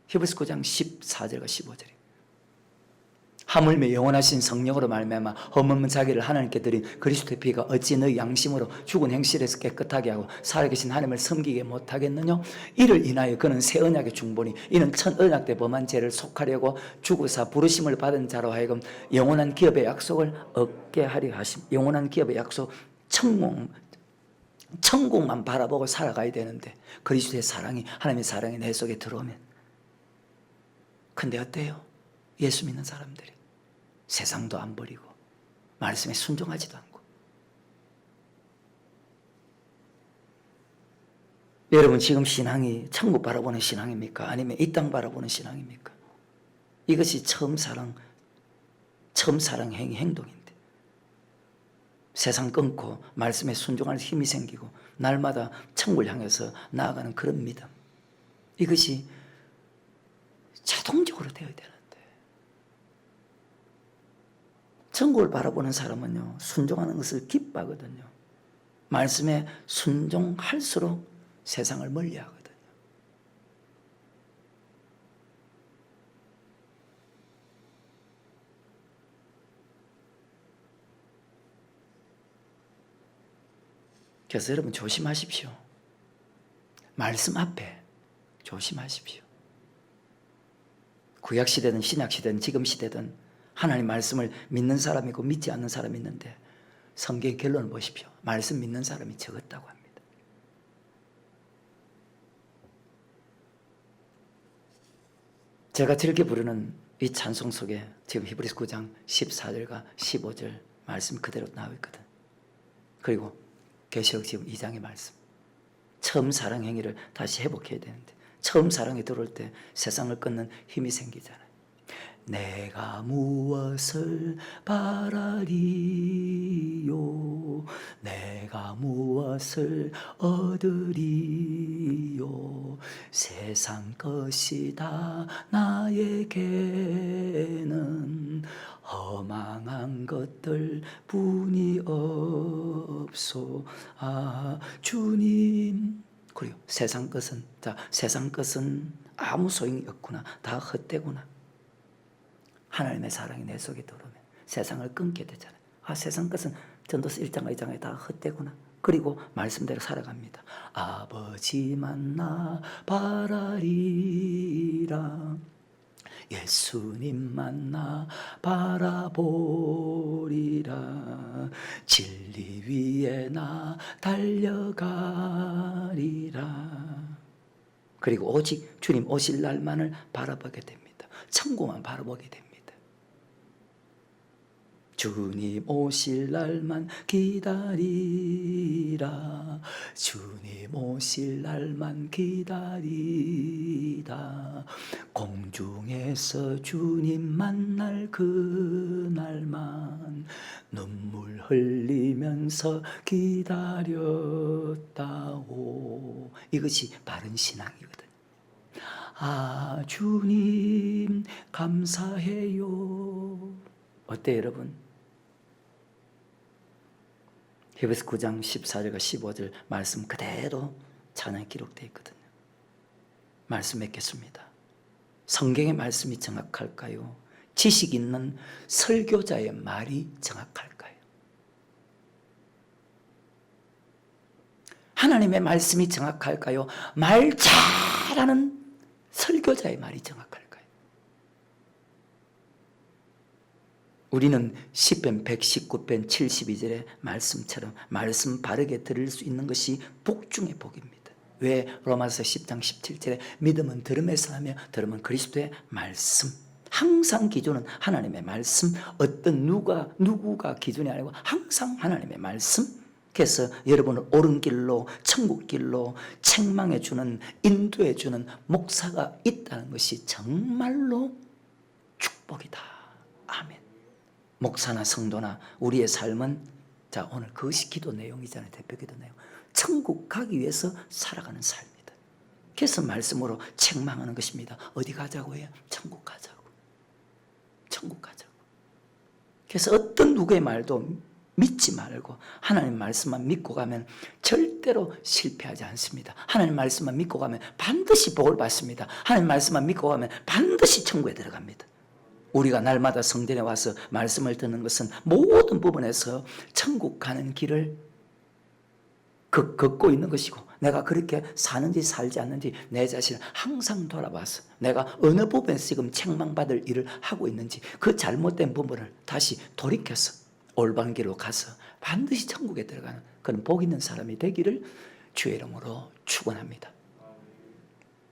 히브리서 9장 14절과 15절에 하물며 영원하신 성령으로 말미암아 험없는 자기를 하나님께 드린 그리스도의 피가 어찌 너희 양심으로 죽은 행실에서 깨끗하게 하고 살아계신 하나님을 섬기게 못하겠느냐? 이를 인하여 그는 새 언약의 중보니 이는 첫 언약 때 범한 죄를 속하려고 죽으사 부르심을 받은 자로 하여금 영원한 기업의 약속을 얻게 하려 하심. 영원한 기업의 약속, 천국만 바라보고 살아가야 되는데 그리스도의 사랑이, 하나님의 사랑이 내 속에 들어오면, 근데 어때요? 예수 믿는 사람들이 세상도 안 버리고 말씀에 순종하지도 않고. 여러분 지금 신앙이 천국 바라보는 신앙입니까? 아니면 이 땅 바라보는 신앙입니까? 이것이 처음 사랑 행동인데, 세상 끊고 말씀에 순종할 힘이 생기고 날마다 천국을 향해서 나아가는 그런 믿음, 이것이 자동적으로 되어야 되는데, 천국을 바라보는 사람은요, 순종하는 것을 기뻐하거든요. 말씀에 순종할수록 세상을 멀리하거든요. 그래서 여러분 조심하십시오. 말씀 앞에 조심하십시오. 구약시대든 신약시대든 지금 시대든 하나님 말씀을 믿는 사람이 있고 믿지 않는 사람이 있는데, 성경의 결론을 보십시오. 말씀 믿는 사람이 적었다고 합니다. 제가 즐겨 부르는 이 찬송 속에 지금 히브리서 9장 14절과 15절 말씀 그대로 나와 있거든. 그리고 계시록 지금 2장의 말씀, 처음 사랑 행위를 다시 회복해야 되는데, 처음 사랑에 들어올 때 세상을 끊는 힘이 생기잖아요. 내가 무엇을 바라리요? 내가 무엇을 얻으리요? 세상 것이 다 나에게는 허망한 것들 뿐이 없소. 아, 주님. 그리고 세상 것은, 세상 것은 아무 소용이 없구나. 다 헛되구나. 하나님의 사랑이 내 속에 들어오면 세상을 끊게 되잖아요. 아, 세상 것은 전도서 1장과 2장에 다 헛되구나. 그리고 말씀대로 살아갑니다. 아버지만 나 바라리라. 예수님만 나 바라보리라. 진리 위에 나 달려가리라. 그리고 오직 주님 오실 날만을 바라보게 됩니다. 천국만 바라보게 됩니다. 주님 오실 날만 기다리라. 주님 오실 날만 기다리다. 공중에서 주님 만날 그날만 눈물 흘리면서 기다렸다오. 이것이 바른 신앙이거든요. 아, 주님 감사해요. 어때요, 여러분? 히브리서 9장 14절과 15절 말씀 그대로 찬양에 기록되어 있거든요. 말씀 맺겠습니다. 성경의 말씀이 정확할까요? 지식 있는 설교자의 말이 정확할까요? 하나님의 말씀이 정확할까요? 말 잘하는 설교자의 말이 정확할까요? 우리는 시편 119편 72절의 말씀처럼 말씀 바르게 들을 수 있는 것이 복 중의 복입니다. 왜? 로마서 10장 17절에 믿음은 들음에서 하며 들음은 그리스도의 말씀. 항상 기준은 하나님의 말씀. 어떤 누구가 기준이 아니고 항상 하나님의 말씀. 그래서 여러분을 옳은 길로, 천국 길로 책망해 주는, 인도해 주는 목사가 있다는 것이 정말로 축복이다. 아멘. 목사나 성도나 우리의 삶은, 자, 오늘 그것이 기도 내용이잖아요. 대표 기도 내용. 천국 가기 위해서 살아가는 삶이다. 그래서 말씀으로 책망하는 것입니다. 어디 가자고 해요? 천국 가자고. 천국 가자고. 그래서 어떤 누구의 말도 믿지 말고 하나님 말씀만 믿고 가면 절대로 실패하지 않습니다. 하나님 말씀만 믿고 가면 반드시 복을 받습니다. 하나님 말씀만 믿고 가면 반드시 천국에 들어갑니다. 우리가 날마다 성전에 와서 말씀을 듣는 것은 모든 부분에서 천국 가는 길을 걷고 있는 것이고, 내가 그렇게 사는지 살지 않는지 내 자신을 항상 돌아봐서 내가 어느 부분에서 지금 책망받을 일을 하고 있는지 그 잘못된 부분을 다시 돌이켜서 올바른 길로 가서 반드시 천국에 들어가는 그런 복 있는 사람이 되기를 주의 이름으로 축원합니다.